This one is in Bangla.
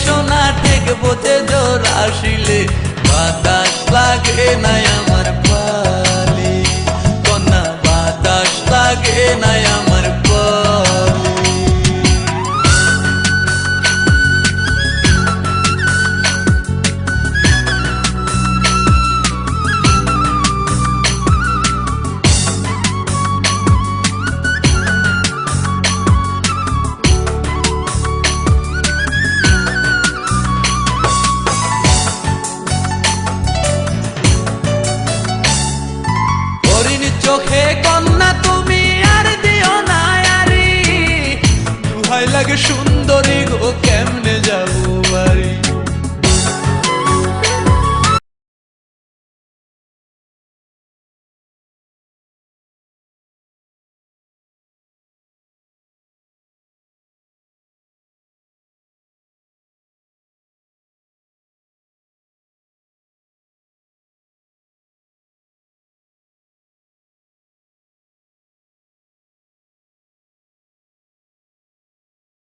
সোনা ঠেকবো যে জোর আসিলে বাতাস লাগে নাই আমার পালে কন্যা বাতাস লাগে নাই আমার পালে চোখে কন্যা তুমি আর দিও না আরি দুহাই লাগে শুন